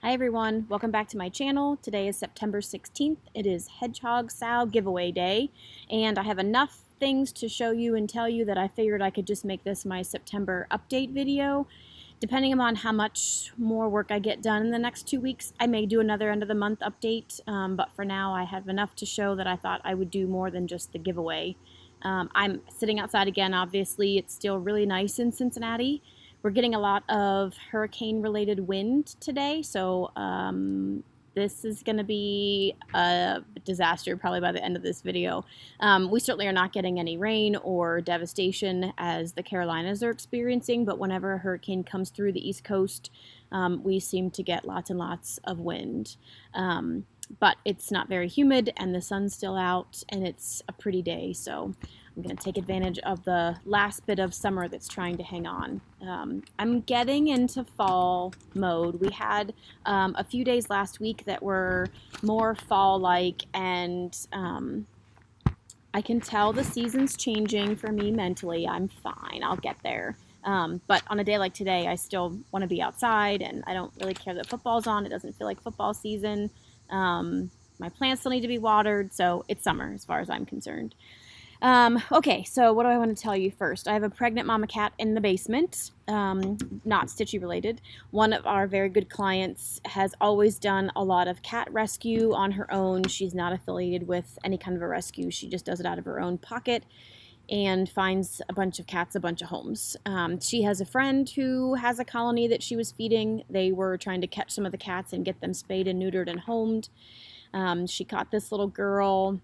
Hi everyone, welcome back to my channel. Today is September 16th. It is Hedgehog SAL giveaway day, and I have enough things to show you and tell you that I figured I could just make this my September update video. Depending upon how much more work I get done in the next 2 weeks, I may do another end of the month update, but for now I have enough to show that I thought I would do more than just the giveaway. I'm sitting outside again, obviously. It's still really nice in Cincinnati. We're getting a lot of hurricane-related wind today, so this is going to be a disaster probably by the end of this video. We certainly are not getting any rain or devastation as the Carolinas are experiencing, but whenever a hurricane comes through the East Coast, we seem to get lots and lots of wind. But it's not very humid and the sun's still out and it's a pretty day, so I'm going to take advantage of the last bit of summer that's trying to hang on. I'm getting into fall mode. We had a few days last week that were more fall-like, and I can tell the season's changing for me mentally. I'm fine. I'll get there. But on a day like today, I still want to be outside, and I don't really care that football's on. It doesn't feel like football season. My plants still need to be watered, so it's summer as far as I'm concerned. Okay, so what do I want to tell you first? I have a pregnant mama cat in the basement, not Stitchy related. One of our very good clients has always done a lot of cat rescue on her own. She's not affiliated with any kind of a rescue. She just does it out of her own pocket and finds a bunch of cats, a bunch of homes. She has a friend who has a colony that she was feeding. They were trying to catch some of the cats and get them spayed and neutered and homed. She caught this little girl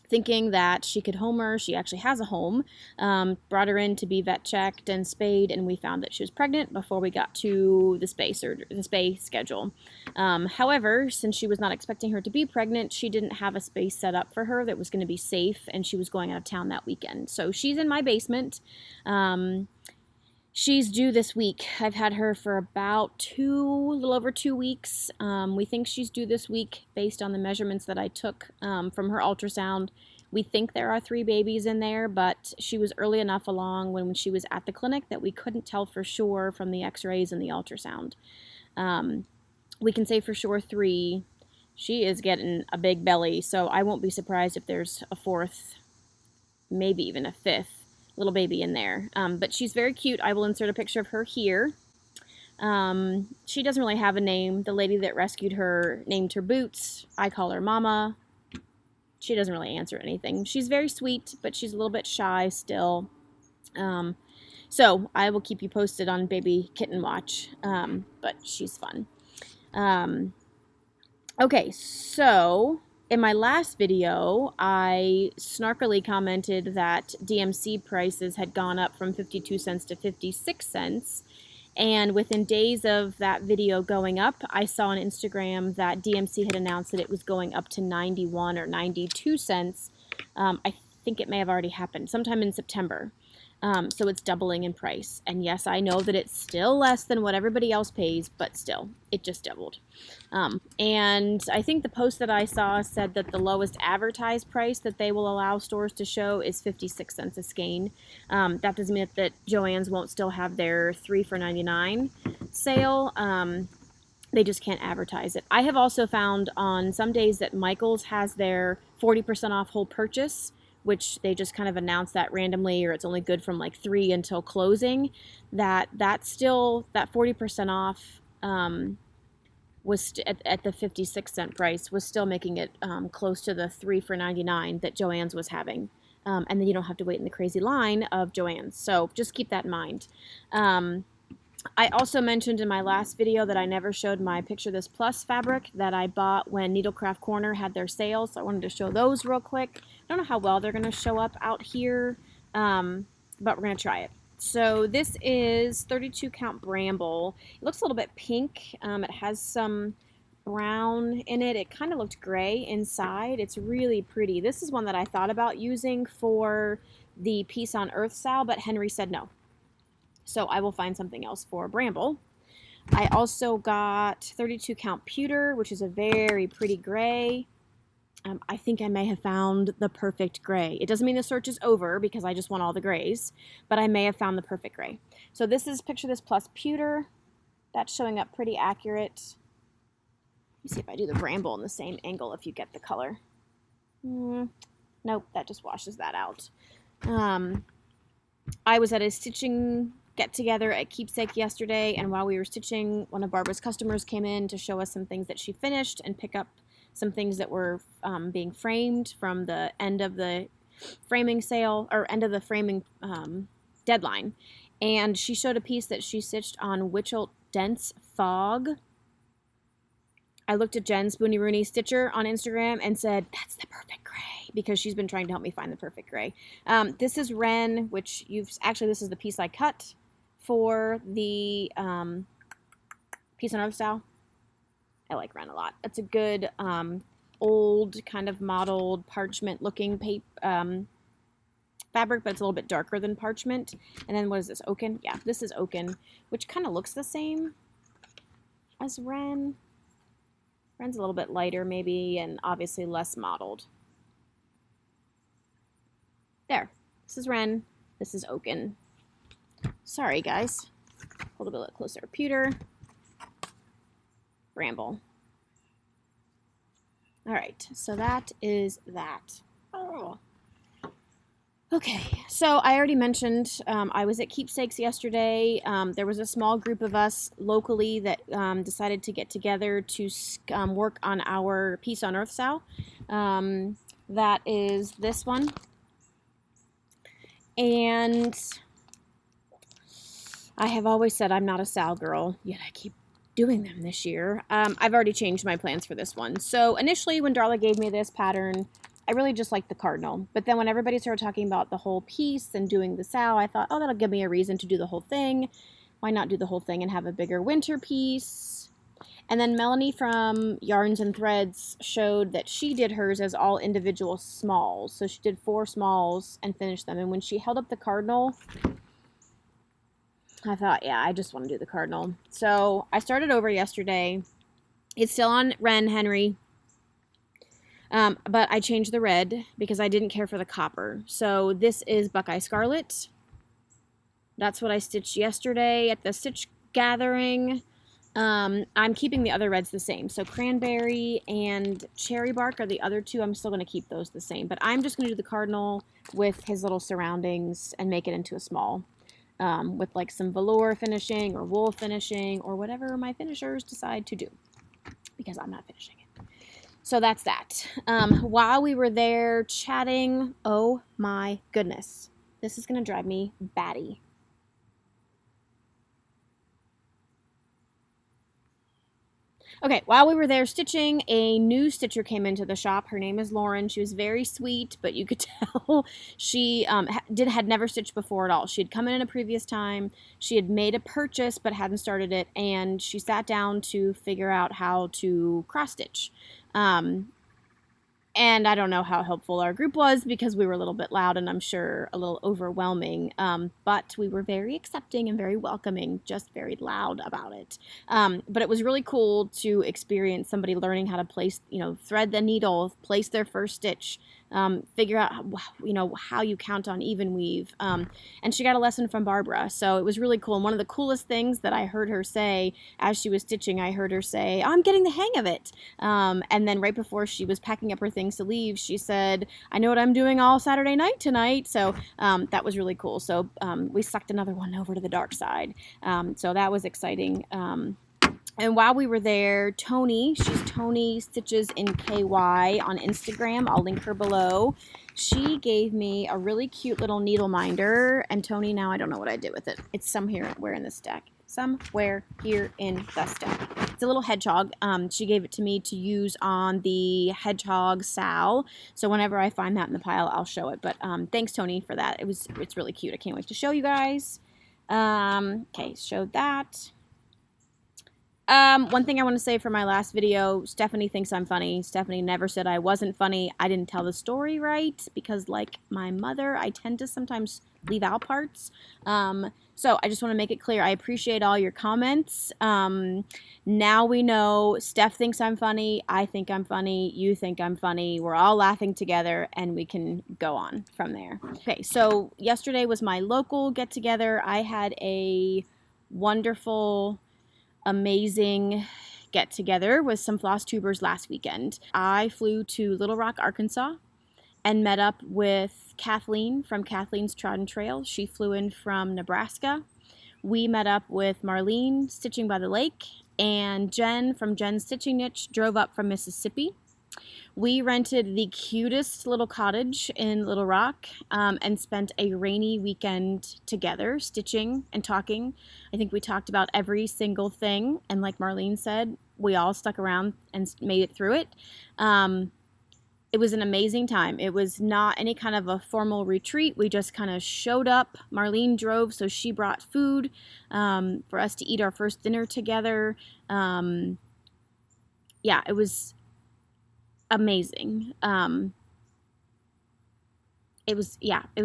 thinking that she could home her. She actually has a home. Brought her in to be vet checked and spayed, and we found that she was pregnant before we got to the spay schedule. However, since she was not expecting her to be pregnant, she didn't have a space set up for her that was going to be safe, and she was going out of town that weekend. So she's in my basement. She's due this week. I've had her for about a little over 2 weeks. We think she's due this week based on the measurements that I took from her ultrasound. We think there are 3 babies in there, but she was early enough along when she was at the clinic that we couldn't tell for sure from the x-rays and the ultrasound. We can say for sure 3. She is getting a big belly, so I won't be surprised if there's a 4th, maybe even a 5th little baby in there. But she's very cute. I will insert a picture of her here. She doesn't really have a name. The lady that rescued her named her Boots. I call her Mama. She doesn't really answer anything. She's very sweet, but she's a little bit shy still. So I will keep you posted on baby kitten watch, but she's fun. Okay, so in my last video, I snarkily commented that DMC prices had gone up from 52 cents to 56 cents. And within days of that video going up, I saw on Instagram that DMC had announced that it was going up to 91 or 92 cents. I think it may have already happened sometime in September. So it's doubling in price. And yes, I know that it's still less than what everybody else pays, but still, it just doubled. And I think the post that I saw said that the lowest advertised price that they will allow stores to show is 56 cents a skein. That doesn't mean that Joann's won't still have their 3 for $99 sale. They just can't advertise it. I have also found on some days that Michael's has their 40% off whole purchase, which they just kind of announce that randomly, or it's only good from like 3 until closing, that's still, that 40% off was at the 56 cent price, was still making it close to the 3 for $99 that Joann's was having. And then you don't have to wait in the crazy line of Joann's. So just keep that in mind. I also mentioned in my last video that I never showed my Picture This Plus fabric that I bought when Needlecraft Corner had their sale, so I wanted to show those real quick. I don't know how well they're going to show up out here, but we're going to try it. So this is 32 count Bramble. It looks a little bit pink. It has some brown in it. It kind of looked gray inside. It's really pretty. This is one that I thought about using for the piece on Earth SAL, but Henry said no. So I will find something else for Bramble. I also got 32 count pewter, which is a very pretty gray. I think I may have found the perfect gray. It doesn't mean the search is over because I just want all the grays, but I may have found the perfect gray. So this is Picture This Plus pewter. That's showing up pretty accurate. me see if I do the bramble in the same angle if you get the color. Nope, that just washes that out. I was at a stitching get-together at Keepsake yesterday, and while we were stitching, one of Barbara's customers came in to show us some things that she finished and pick up some things that were being framed from the end of the framing sale, or end of the framing deadline. And she showed a piece that she stitched on Witchelt Dense Fog. I looked at Jen Spoony Rooney Stitcher on Instagram and said, that's the perfect gray, because she's been trying to help me find the perfect gray. This is Wren, which this is the piece I cut for the piece on Earth SAL. I like Wren a lot. It's a good old kind of mottled parchment looking fabric, but it's a little bit darker than parchment. And then what is this, Oaken? Yeah, this is Oaken, which kind of looks the same as Wren. Wren's a little bit lighter maybe, and obviously less mottled. There, this is Wren, this is Oaken. Sorry guys, hold it a little closer. Pewter, Bramble. All right, so that is that. Oh. Okay, so I already mentioned I was at Keepsakes yesterday. There was a small group of us locally that decided to get together to work on our piece on Earth SAL. That is this one. And I have always said I'm not a SAL girl, yet I keep doing them this year. I've already changed my plans for this one. So initially when Darla gave me this pattern, I really just liked the cardinal. But then when everybody started talking about the whole piece and doing the SAL, I thought, oh, that'll give me a reason to do the whole thing. Why not do the whole thing and have a bigger winter piece? And then Melanie from Yarns and Threads showed that she did hers as all individual smalls. So she did 4 smalls and finished them. And when she held up the cardinal, I thought, yeah, I just want to do the cardinal. So I started over yesterday. It's still on Wren Henry. But I changed the red because I didn't care for the copper. So this is Buckeye Scarlet. That's what I stitched yesterday at the stitch gathering. I'm keeping the other reds the same. So Cranberry and Cherry Bark are the other two. I'm still going to keep those the same. But I'm just going to do the cardinal with his little surroundings and make it into a small. With like some velour finishing or wool finishing or whatever my finishers decide to do. Because I'm not finishing it. So that's that. While we were there chatting, oh my goodness, this is going to drive me batty. Okay, while we were there stitching, a new stitcher came into the shop. Her name is Lauren. She was very sweet, but you could tell she had never stitched before at all. She had come in a previous time. She had made a purchase but hadn't started it, and she sat down to figure out how to cross stitch. And I don't know how helpful our group was because we were a little bit loud and I'm sure a little overwhelming. But we were very accepting and very welcoming, just very loud about it. But it was really cool to experience somebody learning how to place, thread the needle, place their first stitch, figure out, how you count on even weave. And she got a lesson from Barbara. So it was really cool. And one of the coolest things that I heard her say as she was stitching, I heard her say, I'm getting the hang of it. And then right before she was packing up her things to leave, she said, I know what I'm doing all Saturday night tonight. So that was really cool. So we sucked another one over to the dark side. So that was exciting. And while we were there, Tony, she's Tony Stitches in KY on Instagram. I'll link her below. She gave me a really cute little needle minder. And Tony, now I don't know what I did with it. It's somewhere in the stack. Somewhere here in the stack. It's a little hedgehog. She gave it to me to use on the hedgehog SAL. So whenever I find that in the pile, I'll show it. But thanks, Tony, for that. It's really cute. I can't wait to show you guys. Okay, showed that. One thing I want to say for my last video, Stephanie thinks I'm funny. Stephanie never said I wasn't funny. I didn't tell the story right because, like my mother, I tend to sometimes leave out parts. So I just want to make it clear. I appreciate all your comments. Now we know Steph thinks I'm funny. I think I'm funny. You think I'm funny. We're all laughing together and we can go on from there. Okay, so yesterday was my local get-together. I had a wonderful, amazing get together with some floss tubers last weekend. I flew to Little Rock, Arkansas, and met up with Kathleen from Kathleen's Trodden Trail. She flew in from Nebraska. We met up with Marlene, Stitching by the Lake, and Jen from Jen's Stitching Niche drove up from Mississippi. We rented the cutest little cottage in Little Rock and spent a rainy weekend together, stitching and talking. I think we talked about every single thing, and like Marlene said, we all stuck around and made it through it. It was an amazing time. It was not any kind of a formal retreat. We just kind of showed up. Marlene drove, so she brought food for us to eat our first dinner together. Yeah, it was amazing. It was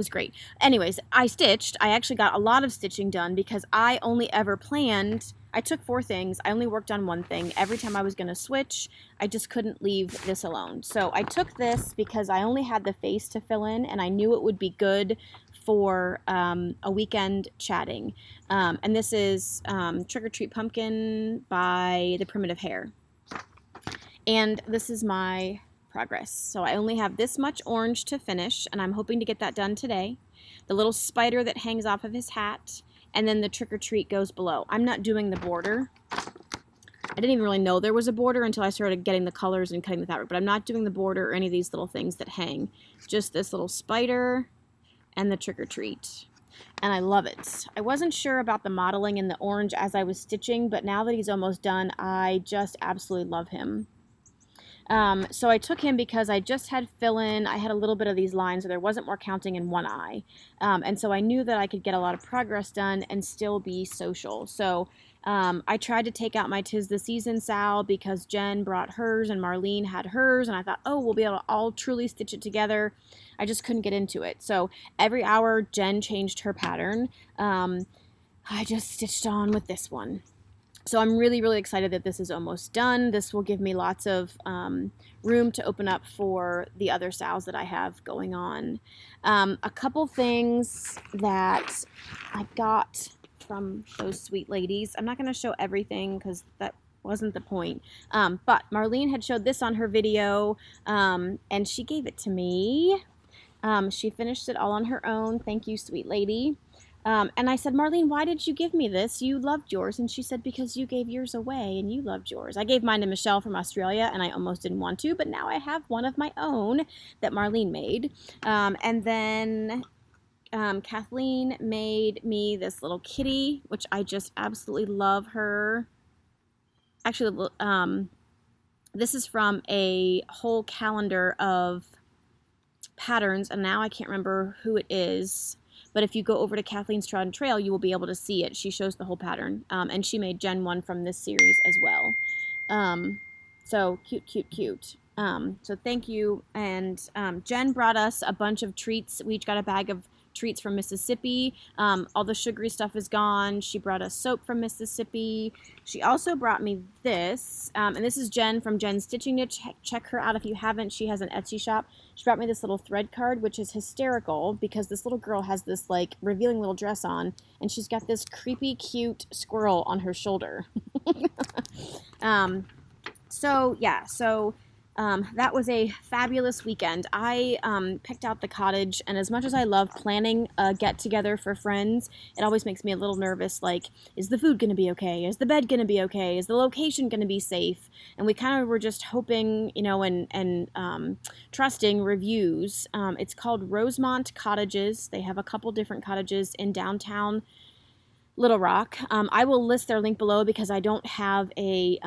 great. Anyways, I stitched. I actually got a lot of stitching done because I only ever planned, I took 4 things. I only worked on one thing. Every time I was going to switch, I just couldn't leave this alone. So I took this because I only had the face to fill in, and I knew it would be good for a weekend chatting. And this is Trick or Treat Pumpkin by the Primitive Hare. And this is my progress. So I only have this much orange to finish, and I'm hoping to get that done today. The little spider that hangs off of his hat, and then the trick or treat goes below. I'm not doing the border. I didn't even really know there was a border until I started getting the colors and cutting the fabric, but I'm not doing the border or any of these little things that hang. Just this little spider and the trick or treat. And I love it. I wasn't sure about the modeling in the orange as I was stitching, but now that he's almost done, I just absolutely love him. So I took him because I just had fill-in. I had a little bit of these lines, so there wasn't more counting in one eye. And so I knew that I could get a lot of progress done and still be social. So I tried to take out my 'Tis the Season SAL because Jen brought hers and Marlene had hers, and I thought, oh, we'll be able to all truly stitch it together. I just couldn't get into it. So every hour, Jen changed her pattern. I just stitched on with this one. So I'm really, really excited that this is almost done. This will give me lots of room to open up for the other SALs that I have going on. A couple things that I got from those sweet ladies. I'm not going to show everything because that wasn't the point. But Marlene had showed this on her video, and she gave it to me. She finished it all on her own. Thank you, sweet lady. And I said, Marlene, why did you give me this? You loved yours. And she said, because you gave yours away and you loved yours. I gave mine to Michelle from Australia, and I almost didn't want to, but now I have one of my own that Marlene made. And then Kathleen made me this little kitty, which I just absolutely love her. Actually, this is from a whole calendar of patterns, and now I can't remember who it is. But if you go over to Kathleen's Trodden Trail, you will be able to see it. She shows the whole pattern. And she made Jen one from this series as well. So cute, cute, cute. So thank you. And Jen brought us a bunch of treats. We each got a bag of treats from Mississippi. All the sugary stuff is gone. She brought us soap from Mississippi. She also brought me this. And this is Jen from Jen's Stitching Niche. Check her out if you haven't. She has an Etsy shop. She brought me this little thread card, which is hysterical because this little girl has this like revealing little dress on, and she's got this creepy cute squirrel on her shoulder. That was a fabulous weekend. I picked out the cottage, and as much as I love planning a get-together for friends, it always makes me a little nervous, like, is the food going to be okay? Is the bed going to be okay? Is the location going to be safe? And we kind of were just hoping, and trusting reviews. It's called Rosemont Cottages. They have a couple different cottages in downtown Little Rock. I will list their link below because I don't have a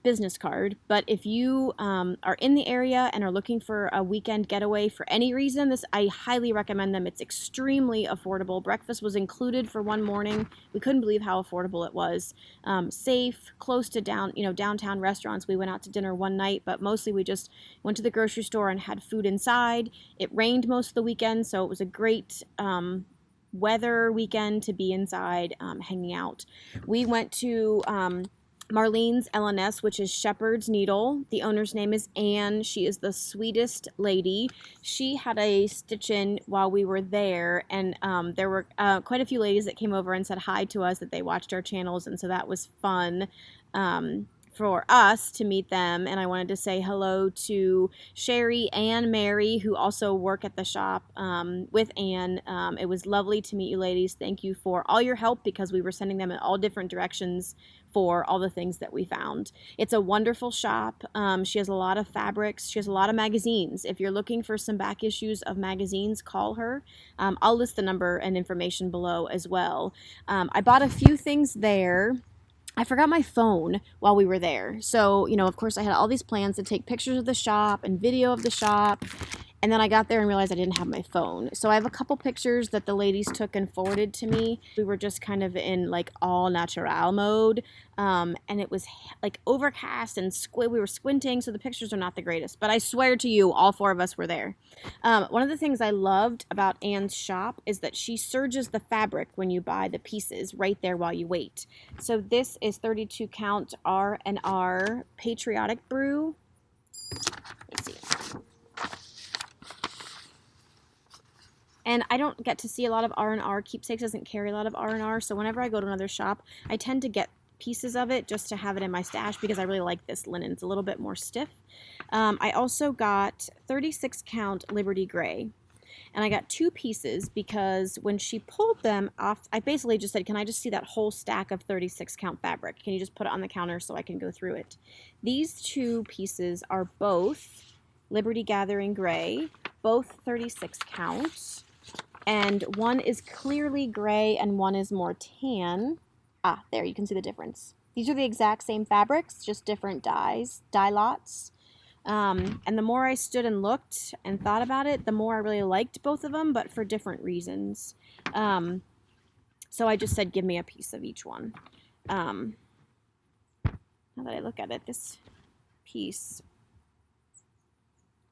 business card, but if you are in the area and are looking for a weekend getaway for any reason, I highly recommend them. It's extremely affordable. Breakfast was included for one morning. We couldn't believe how affordable it was. Safe, close to downtown restaurants. We went out to dinner one night, but mostly we just went to the grocery store and had food inside. It rained most of the weekend, so it was a great weather weekend to be inside hanging out. We went to Marlene's LNS, which is Shepherd's Needle. The owner's name is Anne. She is the sweetest lady. She had a stitch-in while we were there, and there were quite a few ladies that came over and said hi to us, that they watched our channels, and so that was fun. for us to meet them, and I wanted to say hello to Sherry and Mary, who also work at the shop with Anne. It was lovely to meet you ladies. Thank you for all your help, because we were sending them in all different directions for all the things that we found. It's a wonderful shop. She has a lot of fabrics. She has a lot of magazines. If you're looking for some back issues of magazines, call her. I'll list the number and information below as well. I bought a few things there. I forgot my phone while we were there. So, you know, of course I had all these plans to take pictures of the shop and video of the shop. And then I got there and realized I didn't have my phone. So I have a couple pictures that the ladies took and forwarded to me. We were just kind of in like all natural mode. And it was like overcast and we were squinting. So the pictures are not the greatest. But I swear to you, all 4 of us were there. One of the things I loved about Anne's shop is that she serges the fabric when you buy the pieces right there while you wait. So this is 32 count R&R Patriotic Brew. Let me see. And I don't get to see a lot of R&R. Keepsakes doesn't carry a lot of R&R, so whenever I go to another shop, I tend to get pieces of it just to have it in my stash, because I really like this linen. It's a little bit more stiff. I also got 36 count Liberty Gray. And I got 2 pieces because when she pulled them off, I basically just said, can I just see that whole stack of 36 count fabric? Can you just put it on the counter so I can go through it? These 2 pieces are both Liberty Gathering Gray, both 36 count. And one is clearly gray and one is more tan. Ah, there, you can see the difference. These are the exact same fabrics, just different dyes, dye lots. And the more I stood and looked and thought about it, the more I really liked both of them, but for different reasons. So I just said, give me a piece of each one. Now that I look at it, this piece,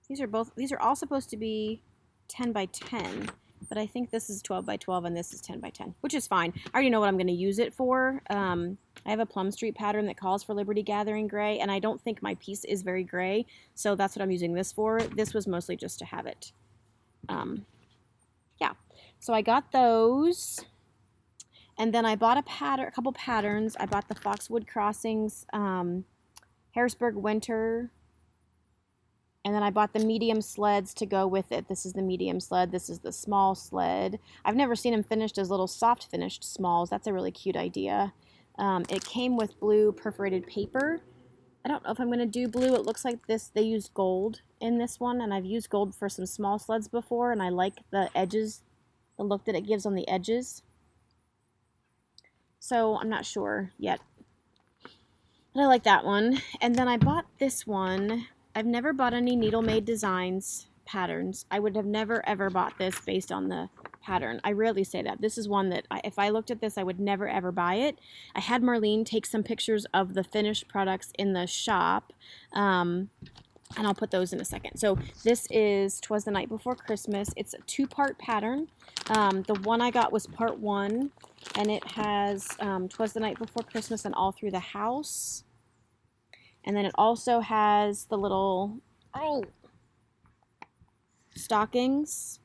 these are all supposed to be 10 by 10. But I think this is 12 by 12 and this is 10 by 10, which is fine. I already know what I'm going to use it for. I have a Plum Street pattern that calls for Liberty Gathering Gray, and I don't think my piece is very gray, so that's what I'm using this for. This was mostly just to have it. Yeah, so I got those, and then I bought a couple patterns. I bought the Foxwood Crossings Harrisburg Winter. And then I bought the medium sleds to go with it. This is the medium sled. This is the small sled. I've never seen them finished as little soft finished smalls. That's a really cute idea. It came with blue perforated paper. I don't know if I'm going to do blue. It looks like this. They used gold in this one, and I've used gold for some small sleds before, and I like the edges, the look that it gives on the edges. So I'm not sure yet. But I like that one. And then I bought this one. I've never bought any Needle Made Designs patterns. I would have never ever bought this based on the pattern. I rarely say that. This is one that if I looked at this, I would never ever buy it. I had Marlene take some pictures of the finished products in the shop, and I'll put those in a second. So this is 'Twas the Night Before Christmas. It's a 2-part pattern. The one I got was part 1, and it has 'Twas the Night Before Christmas and All Through the House. And then it also has the little stockings,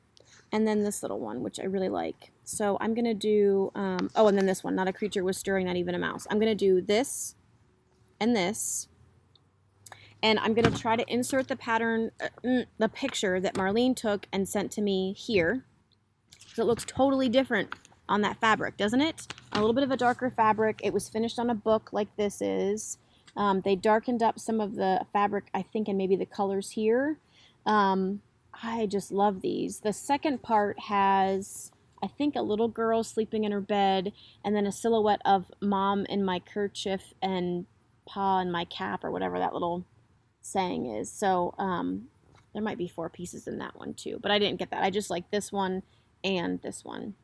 and then this little one, which I really like. So I'm going to do, and then this one, Not a Creature Was Stirring, Not Even a Mouse. I'm going to do this and this, and I'm going to try to insert the pattern, the picture that Marlene took and sent to me here. So it looks totally different on that fabric, doesn't it? A little bit of a darker fabric. It was finished on a book like this is. They darkened up some of the fabric, I think, and maybe the colors here. I just love these. The second part has, I think, a little girl sleeping in her bed, and then a silhouette of Mom in my kerchief and Pa in my cap, or whatever that little saying is. So there might be 4 pieces in that one too, but I didn't get that. I just like this one and this one.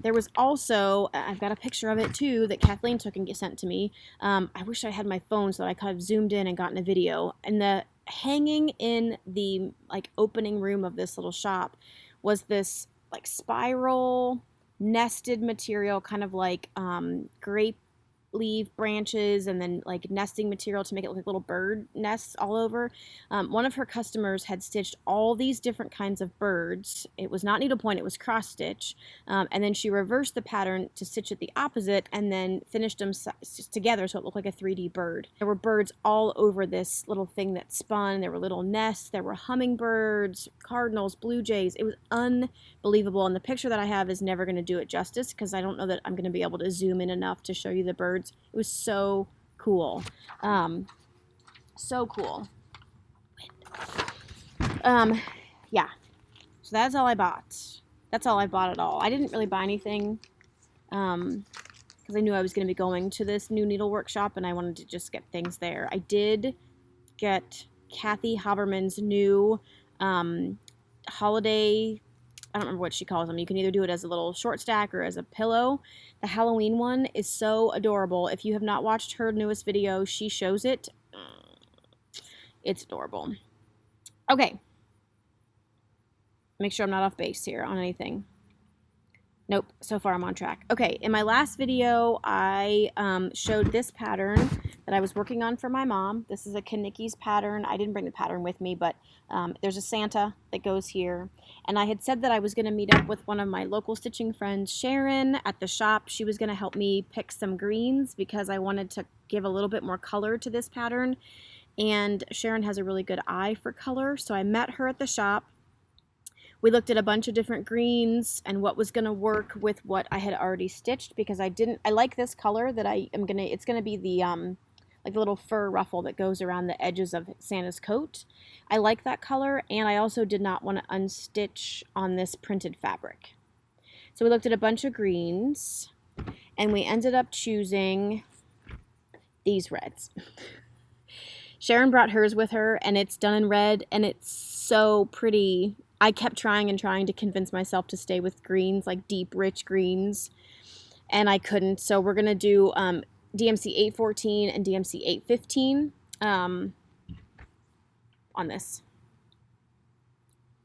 There was also, I've got a picture of it too that Kathleen took and sent to me. I wish I had my phone so that I could have zoomed in and gotten a video. And the hanging in the opening room of this little shop was this spiral nested material, kind of like grape leaf branches and then like nesting material to make it look like little bird nests all over. One of her customers had stitched all these different kinds of birds. It was not needlepoint, it was cross stitch. And then she reversed the pattern to stitch it the opposite and then finished them together so it looked like a 3D bird. There were birds all over this little thing that spun. There were little nests, there were hummingbirds, cardinals, blue jays. It was unbelievable. And the picture that I have is never going to do it justice because I don't know that I'm going to be able to zoom in enough to show you the birds. It was so cool. So cool. Yeah. So that's all I bought. That's all I bought at all. I didn't really buy anything because I knew I was going to be going to this new needle workshop and I wanted to just get things there. I did get Kathy Haberman's new holiday, I don't remember what she calls them. You can either do it as a little short stack or as a pillow. The Halloween one is so adorable. If you have not watched her newest video, she shows it. It's adorable. Okay. Make sure I'm not off base here on anything. Nope, so far I'm on track. Okay, in my last video, I showed this pattern that I was working on for my mom. This is a Kanicki's pattern. I didn't bring the pattern with me, but there's a Santa that goes here. And I had said that I was going to meet up with one of my local stitching friends, Sharon, at the shop. She was going to help me pick some greens because I wanted to give a little bit more color to this pattern. And Sharon has a really good eye for color, so I met her at the shop. We looked at a bunch of different greens and what was going to work with what I had already stitched because I like this color that it's going to be the, like the little fur ruffle that goes around the edges of Santa's coat. I like that color, and I also did not want to unstitch on this printed fabric. So we looked at a bunch of greens and we ended up choosing these reds. Sharon brought hers with her and it's done in red and it's so pretty. I kept trying and trying to convince myself to stay with greens, like deep, rich greens, and I couldn't. So we're going to do DMC 814 and DMC 815 on this.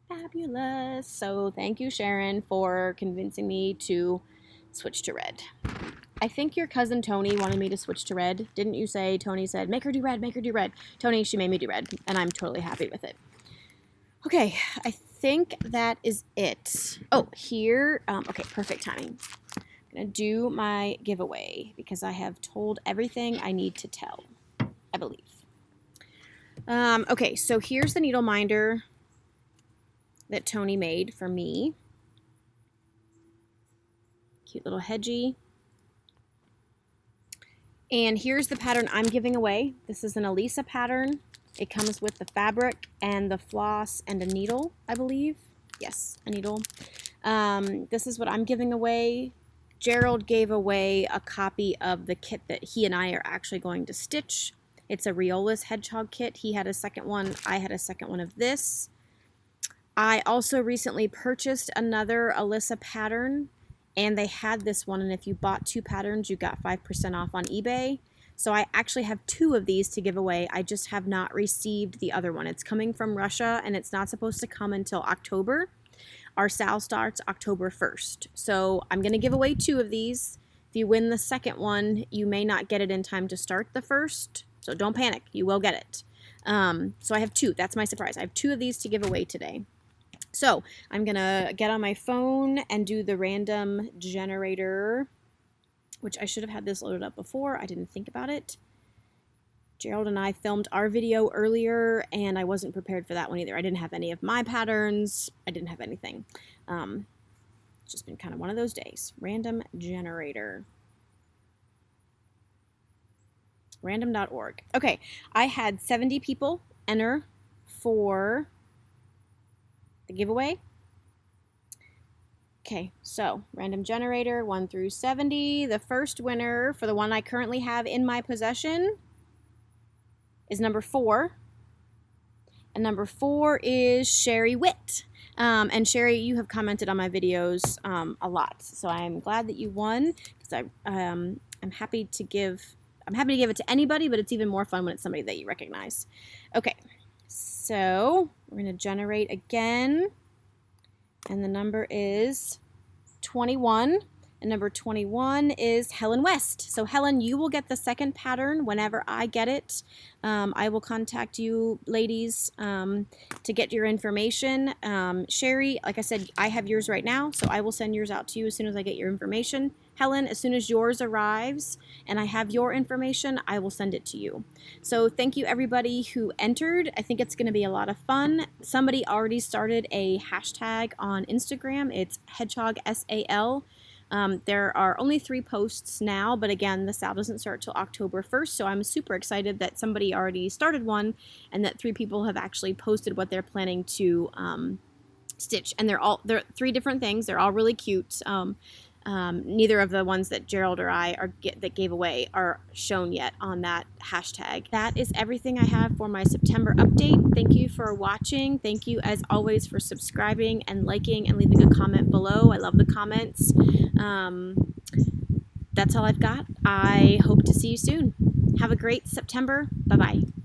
Fabulous. So thank you, Sharon, for convincing me to switch to red. I think your cousin Tony wanted me to switch to red. Didn't you say? Tony said, make her do red, make her do red. Tony, she made me do red, and I'm totally happy with it. Okay, I think that is it. Oh, here, okay, perfect timing. I'm gonna do my giveaway because I have told everything I need to tell, I believe. Okay, so here's the needle minder that Tony made for me. Cute little hedgy. And here's the pattern I'm giving away. This is an Elisa pattern. It comes with the fabric and the floss and a needle, I believe. Yes, a needle. This is what I'm giving away. Gerald gave away a copy of the kit that he and I are actually going to stitch. It's a Riola's hedgehog kit. He had a second one. I had a second one of this. I also recently purchased another Elisa pattern, and they had this one, and if you bought 2 patterns, you got 5% off on eBay. So I actually have 2 of these to give away. I just have not received the other one. It's coming from Russia, and it's not supposed to come until October. Our SAL starts October 1st. So I'm going to give away 2 of these. If you win the second one, you may not get it in time to start the first. So don't panic. You will get it. So I have 2. That's my surprise. I have 2 of these to give away today. So I'm going to get on my phone and do the random generator, which I should have had this loaded up before. I didn't think about it. Gerald and I filmed our video earlier, and I wasn't prepared for that one either. I didn't have any of my patterns. I didn't have anything. It's just been kind of one of those days. Random generator. Random.org. Okay, I had 70 people enter for the giveaway. Okay, so random generator 1 through 70. The first winner for the one I currently have in my possession is number 4. And number 4 is Sherry Witt. And Sherry, you have commented on my videos a lot, so I'm glad that you won because I'm happy to give it to anybody, but it's even more fun when it's somebody that you recognize. Okay, so we're going to generate again. And the number is 21. And number 21 is Helen West. So Helen, you will get the second pattern whenever I get it. I will contact you ladies to get your information. Sherry, like I said, I have yours right now, so I will send yours out to you as soon as I get your information. Helen, as soon as yours arrives and I have your information, I will send it to you. So thank you everybody who entered. I think it's going to be a lot of fun. Somebody already started a hashtag on Instagram. It's Hedgehog SAL. There are only 3 posts now, but again, the sale doesn't start till October 1st, so I'm super excited that somebody already started one and that 3 people have actually posted what they're planning to stitch. And they're 3 different things. They're all really cute. Neither of the ones that Gerald or I that gave away are shown yet on that hashtag. That is everything I have for my September update. Thank you for watching. Thank you as always for subscribing and liking and leaving a comment below. I love the comments. That's all I've got. I hope to see you soon. Have a great September. Bye-bye.